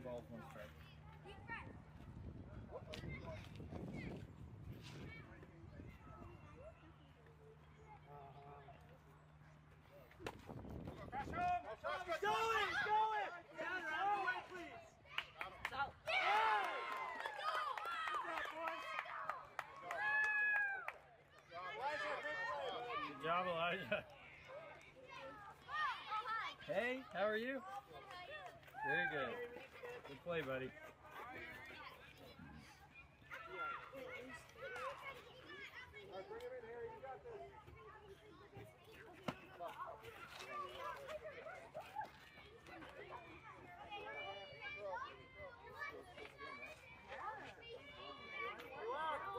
balls, one strike. He's going! He's going! Down the other way, please! Out! Yeah! Good job, Elijah. Hey, how are you? Very good. Good play, buddy.